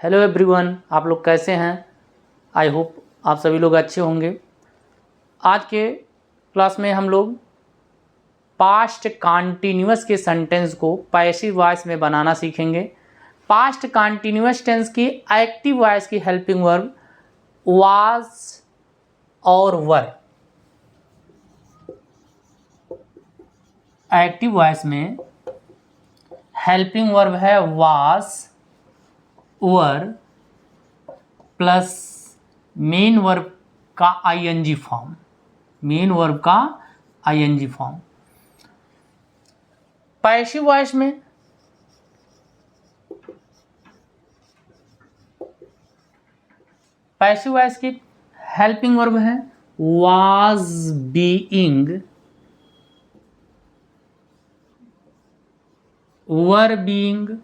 Hello everyone, आप लोग कैसे हैं। आई होप आप सभी लोग अच्छे होंगे। आज के क्लास में हम लोग पास्ट कॉन्टिन्यूअस के सेंटेंस को पैसिव वॉइस में बनाना सीखेंगे। पास्ट कॉन्टिन्यूअस टेंस की एक्टिव वॉइस की हेल्पिंग वर्ब वाज और वर। एक्टिव वॉइस में हेल्पिंग वर्ब है was were plus main verb का आईएनजी फॉर्म। मेन वर्ब का आईएनजी फॉर्म। पैसिव वॉइस में पैसिव वॉइस की हेल्पिंग वर्ब है was being, were being,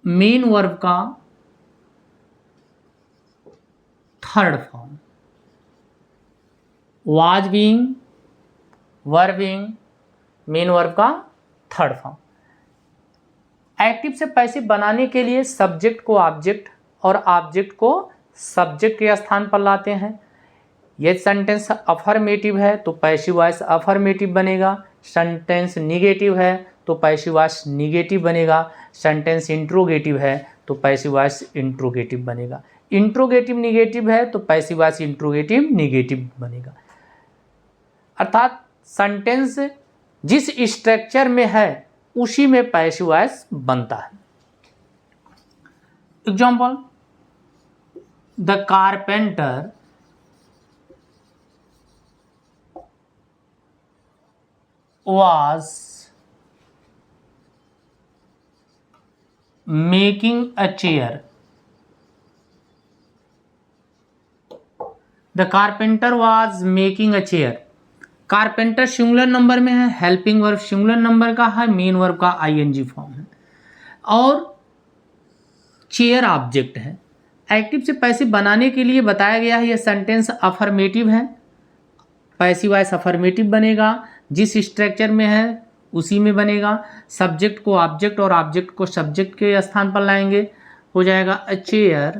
main verb का third form. Was being, were being, main verb का third form. Active से passive बनाने के लिए सब्जेक्ट को ऑब्जेक्ट और ऑब्जेक्ट को सब्जेक्ट के स्थान पर लाते हैं। यदि सेंटेंस अफर्मेटिव है तो पैसिव वॉइस अफर्मेटिव बनेगा। सेंटेंस निगेटिव है तो पैसिव वॉइस निगेटिव बनेगा। सेंटेंस इंट्रोगेटिव है तो पैसिव वॉइस इंट्रोगेटिव बनेगा। इंट्रोगेटिव निगेटिव है तो पैसिव वॉइस इंट्रोगेटिव निगेटिव बनेगा। अर्थात सेंटेंस जिस स्ट्रक्चर में है उसी में पैसिव वॉइस बनता है। Example, the carpenter was making a chair. The carpenter was making a chair. Carpenter singular number में है, हेल्पिंग वर्ब सिंगुलर नंबर का है, मेन वर्ब का आईएनजी फॉर्म है और चेयर ऑब्जेक्ट है। एक्टिव से पैसिव बनाने के लिए बताया गया है यह सेंटेंस अफर्मेटिव है। पैसिव वॉइस अफर्मेटिव बनेगा। जिस स्ट्रक्चर में है उसी में बनेगा। सब्जेक्ट को ऑब्जेक्ट और ऑब्जेक्ट को सब्जेक्ट के स्थान पर लाएंगे, हो जाएगा a chair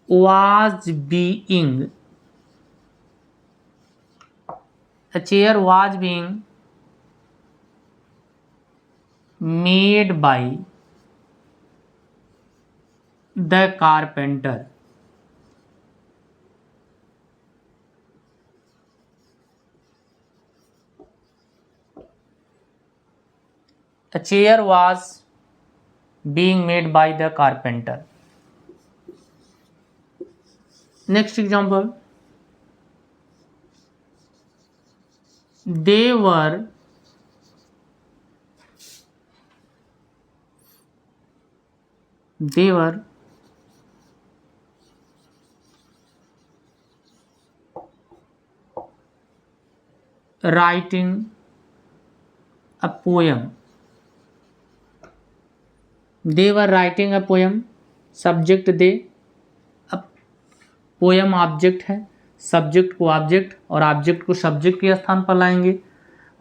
was being, a chair was being made by the carpenter. A chair was being made by the carpenter. Next example, they were writing a poem. They were writing a poem. Subject they, अब poem object है, subject को object और object को subject के स्थान पर लाएंगे,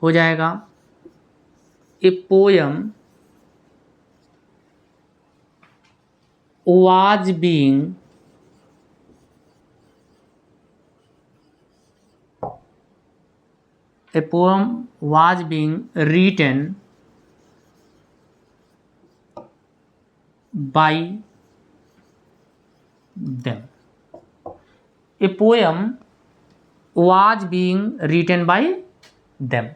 हो जाएगा a poem was being written by them. A poem was being written by them.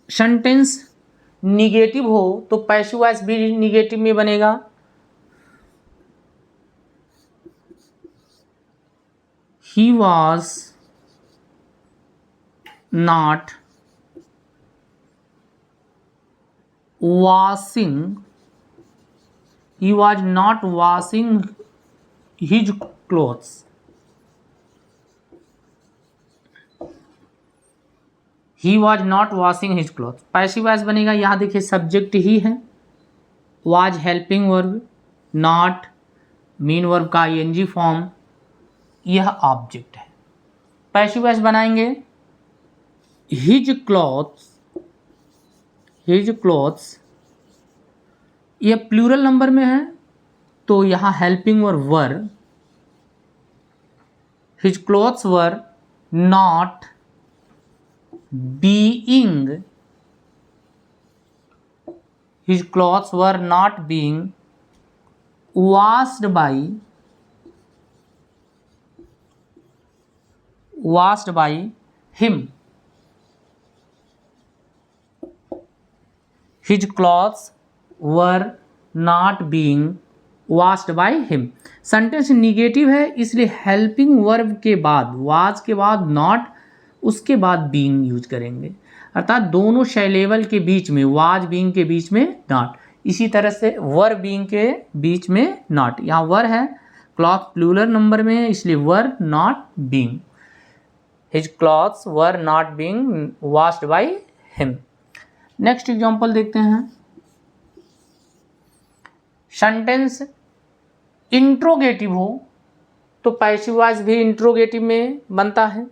Sentence negative हो तो पैसिव वॉइस भी निगेटिव में बनेगा। He was not washing his clothes. He was not washing his clothes. Passive voice बनेगा। यहाँ देखिए subject ही है, was helping verb, not main verb का आईएनजी फॉर्म, यह ऑब्जेक्ट है। पैसिव वॉइस बनाएंगे हिज क्लॉथ्स, हिज क्लॉथ्स, ये प्लूरल नंबर में है तो यहाँ helping verb were, his clothes were not being, his clothes were not being washed by him, his clothes were not being washed by him। Sentence negative है इसलिए helping verb के बाद was के बाद नॉट, उसके बाद बीइंग यूज करेंगे, अर्थात दोनों शैलेवल के बीच में, वाज बीइंग के बीच में नॉट, इसी तरह से वर बीइंग के बीच में नॉट। यहाँ वर है, क्लॉथ प्लूरल नंबर में है इसलिए were not being, his clothes were not being washed by him. Next example देखते हैं। सेंटेंस इंट्रोगेटिव हो तो पैसिव वॉइस भी इंट्रोगेटिव में बनता है।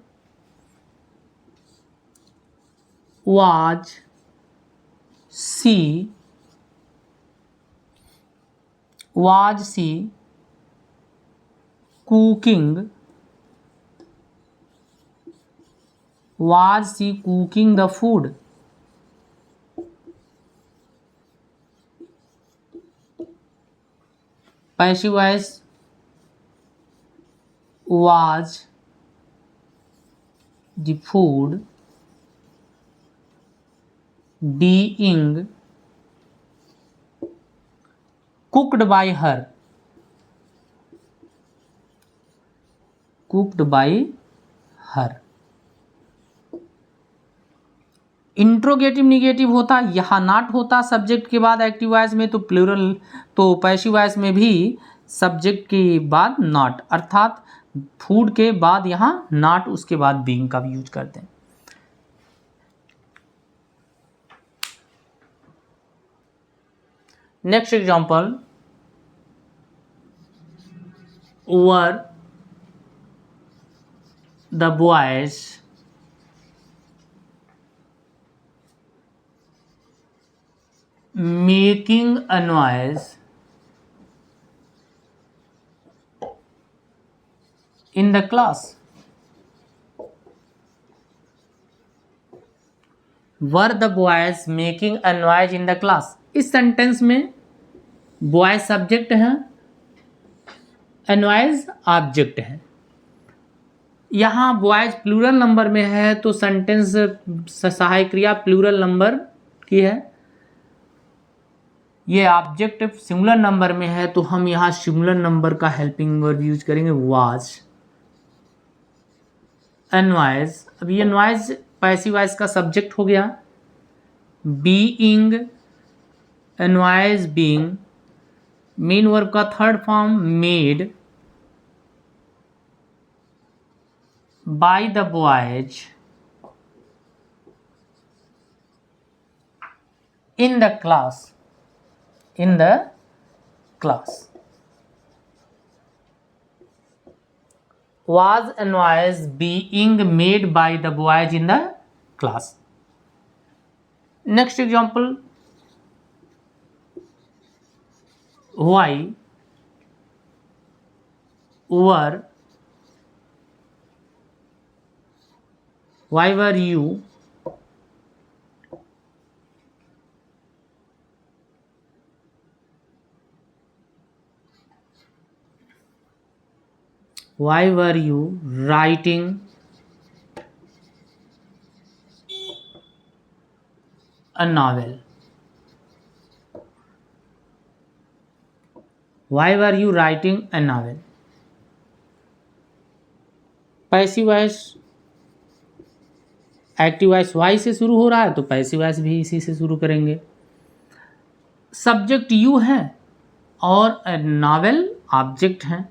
was she cooking, was she cooking the food, passive voice was the food being cooked by her, cooked by her। Interrogative negative होता, यहाँ नॉट होता सब्जेक्ट के बाद एक्टिव वॉइस में, तो प्लूरल, तो पैसिव वॉइस में भी सब्जेक्ट के बाद नॉट, अर्थात फूड के बाद यहाँ नॉट, उसके बाद बीइंग का भी यूज करते हैं। Next example, were the boys making a noise in the class, were the boys making a noise in the class. इस सेंटेंस में बॉयज सब्जेक्ट है, नॉइज ऑब्जेक्ट है। यहाँ बॉयज प्लूरल नंबर में है तो सेंटेंस सहायक क्रिया प्लूरल नंबर की है। ये ऑब्जेक्ट सिंगुलर नंबर में है तो हम यहाँ सिंगुलर नंबर का हेल्पिंग वर्ब यूज करेंगे, वाज। नॉइज, अब ये नॉइज पैसिव वॉइस का सब्जेक्ट हो गया। Being, noise being, main verb का third form made by the boys in the class, in the class, was a noise being made by the boys in the class। next example, why were you writing a novel, why were you writing a novel। Passive voice active voice why से शुरू हो रहा है तो passive voice भी इसी से शुरू करेंगे। सब्जेक्ट यू है और नावेल ऑब्जेक्ट हैं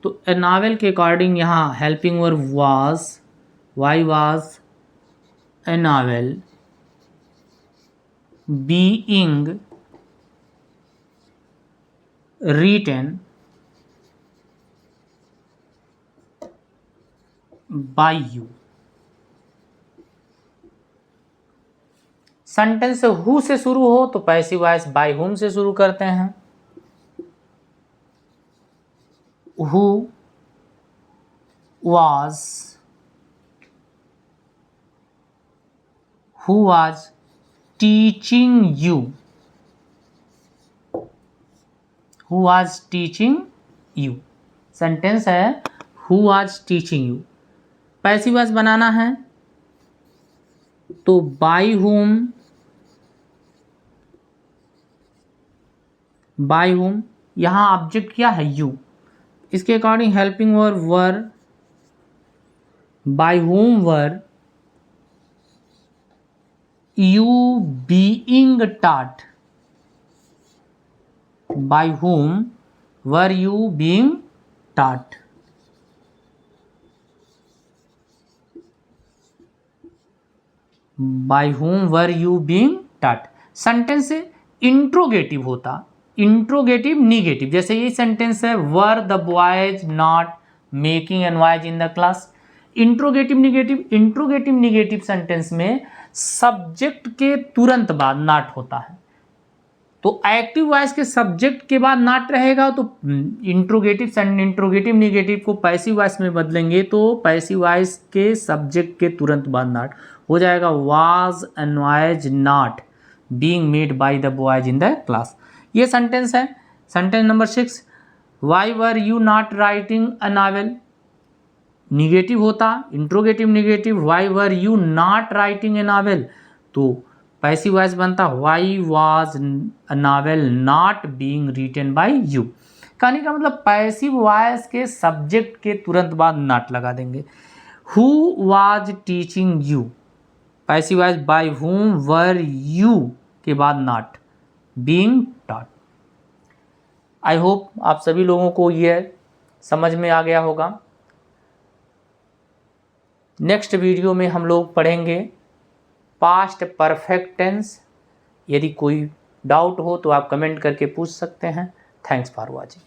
तो ए नावेल के अकॉर्डिंग यहाँ helping verb was, why was a novel being written by you. Sentence who से शुरू हो तो पैसिव वॉइस बाय हुम से शुरू करते हैं। Who was teaching you, who was teaching you, sentence है who was teaching you। पैसिव वॉइस बनाना है तो by whom, यहां ऑब्जेक्ट क्या है you, इसके according helping verb were, by whom were you being taught, by whom were you being taught, by whom were you being taught। Sentence से इंट्रोगेटिव होता, इंट्रोगेटिव निगेटिव, जैसे ये सेंटेंस है were the boys not making an noise in the class. Interrogative negative, interrogative negative sentence में subject के तुरंत बाद not होता है, तो एक्टिव वॉइस के सब्जेक्ट के बाद नॉट रहेगा तो इंट्रोगेटिव निगेटिव को पैसिव वॉइस में बदलेंगे तो पैसिव वॉइस के सब्जेक्ट के तुरंत बाद नॉट हो जाएगा। Was a noise not being made by the boys in the class. ये सेंटेंस है। Sentence number 6, why were you not writing a novel, negative होता interrogative negative, why were you not writing a novel तो passive voice बनता why was a novel not being written by you. कहने का मतलब passive voice के subject के तुरंत बाद नॉट लगा देंगे। Who was teaching you, passive voice by whom were you के बाद not being taught. I hope आप सभी लोगों को यह समझ में आ गया होगा। नेक्स्ट वीडियो में हम लोग पढ़ेंगे पास्ट परफेक्ट टेंस। यदि कोई डाउट हो तो आप कमेंट करके पूछ सकते हैं। Thanks for watching.